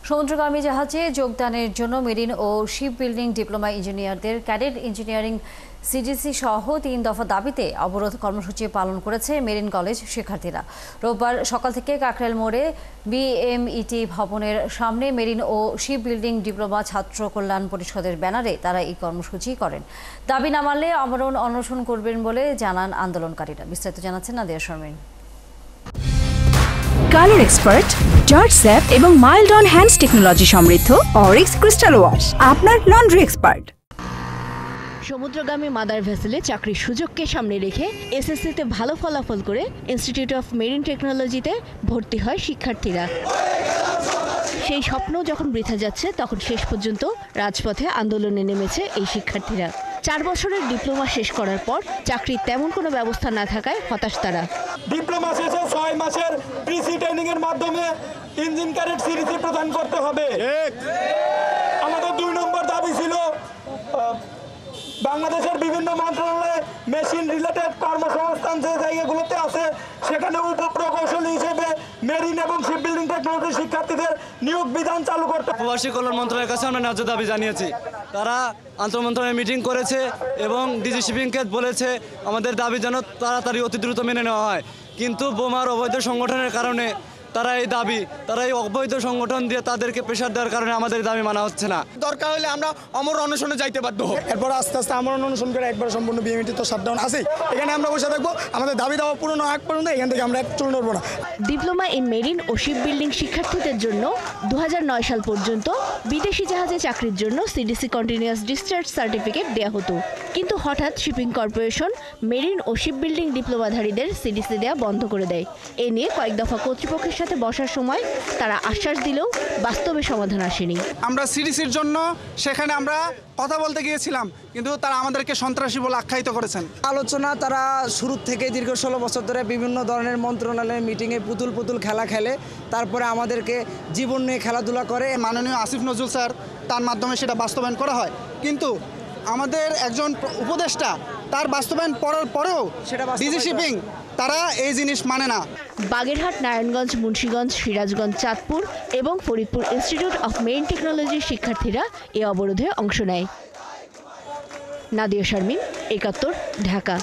সমুদ্রগামী জাহাজে যোগদানের জন্য মেরিন ও শিপ বিল্ডিং ডিপ্লোমা ইঞ্জিনিয়ারদের ক্যাডেট ইঞ্জিনিয়ারিং সিডিসি সহ 3 দফা দাবিতে অবরোধ কর্মসূচি পালন করেছে মেরিন কলেজ শিক্ষার্থীরা। রোববার সকাল থেকে কাকরাইল মোড়ে বিএমইটি ভবনের সামনে মেরিন ও শিপ বিল্ডিং ডিপ্লোমা ছাত্র কল্যাণ পরিষদের ব্যানারে তারা এই কর্মসূচি করেন। দাবি না মানলে আমরণ অনশন করবেন বলে জানান আন্দোলনকারীরা। বিস্তারিত জানাচ্ছেন Nadia Sharmin. Colour expert, George sap এবং মাইল্ড অন হ্যান্ডস টেকনোলজি সমৃদ্ধ অরিক্স ক্রিস্টাল ওয়াশ আপনার লন্ড্রি এক্সপার্ট। সমুদ্রগামী মাদার ভেসেলে চাকরির সুযোগকে সামনে রেখে এসএসসিতে ভালো ফলাফল করে ইনস্টিটিউট অফ মেরিন টেকনোলজিতে ভর্তি হয় শিক্ষার্থীরা। সেই স্বপ্ন যখন বৃথা যাচ্ছে তখন শেষ পর্যন্ত রাজপথে আন্দোলনে নেমেছে এই শিক্ষার্থীরা। 4 বছরের ডিপ্লোমা শেষ করার পর চাকরির তেমন কোনো ব্যবস্থা না থাকায় হতাশ তারা। ডিপ্লোমা শেষে 6 মাসের প্রিসি ট্রেনিং এর মাধ্যমে ইঞ্জিন ক্যাডেট সিরিজি প্রদান করতে হবে। আমাদের 2 নম্বর দাবি ছিল বাংলাদেশের বিভিন্ন মন্ত্রণালয়ে মেশিন রিলেটেড কর্মসংস্থান যে জায়গাগুলোতে আছে সেখানে উপপ্রকৌশলী হিসেবে মেরিন এবং শিপ বিল্ডিং টেকনোলজি শিক্ষার্থীদের নিয়োগ বিধান চালু করতে। প্রবাসী কল্যাণ মন্ত্রণালয়ের কাছে আমরা ন্যায্য দাবি জানিয়েছি। তারা আন্তঃমন্ত্রণালয় মিটিং করেছে এবং ডিজি শিপিংকে বলেছে আমাদের দাবি যেন তাড়াতাড়ি অতি দ্রুত মেনে নেওয়া হয়, কিন্তু বোমার অবৈধ সংগঠনের কারণে তারা এই অবৈধ সংগঠন দিয়ে তাদেরকে প্রেশার দেওয়ার কারণে আমাদের দাবি মানা হচ্ছে না। দরকার হলে আমরা অমর অনশনে যাইতে বাধ্য হব। এরপর আস্তে আস্তে আমর অনশন করে একবার সম্পূর্ণ বিএমইটি তো শাটডাউন আছে, এখানে আমরা বসে থাকবো। আমাদের দাবি দাওয়া পূরণ না হওয়া পর্যন্ত এখান থেকে আমরা চলে নড়বো না। ডিপ্লোমা ইন মেরিন ও শিপ বিল্ডিং শিক্ষার্থীদের জন্য 2009 সাল পর্যন্ত বিদেশি জাহাজে চাকরির জন্য সিডিসি কন্টিনিউয়াস ডিসচার্জ সার্টিফিকেট দেওয়া হতো, কিন্তু হঠাৎ শিপিং কর্পোরেশন মেরিন ও শিপ বিল্ডিং ডিপ্লোমাধারীদের সিডিসি দেওয়া বন্ধ করে দেয়। এ নিয়ে কয়েক দফা কর্তৃপক্ষের সাথে বসার সময় তারা আশ্বাস দিলেও বাস্তবে সমাধান আসেনি। আমরা সিডিসির জন্য সেখানে আমরা কথা বলতে গিয়েছিলাম, কিন্তু তারা আমাদেরকে সন্ত্রাসী বলে আখ্যায়িত করেছেন। আলোচনা তারা শুরু থেকে দীর্ঘ 16 বছর ধরে বিভিন্ন ধরনের মন্ত্রণালয়ের মিটিংয়ে পুতুল খেলা খেলে, তারপরে আমাদেরকে জীবন নিয়ে খেলাধুলা করে। মাননীয় আসিফ নজরুল স্যার তার মাধ্যমে সেটা বাস্তবায়ন করা হয়, কিন্তু আমাদের একজন উপদেষ্টা তার বাস্তবায়ন করার পরেও ডিজি শিপিং তারা এই জিনিস মানে না। বাগেরহাট, নারায়ণগঞ্জ, মুন্সিগঞ্জ, সিরাজগঞ্জ, চাঁদপুর এবং ফরিদপুর ইনস্টিটিউট অফ মেরিন টেকনোলজির শিক্ষার্থীরা এ অবরোধে অংশ নেয়। নাদিয়া শারমিন, 71, ঢাকা।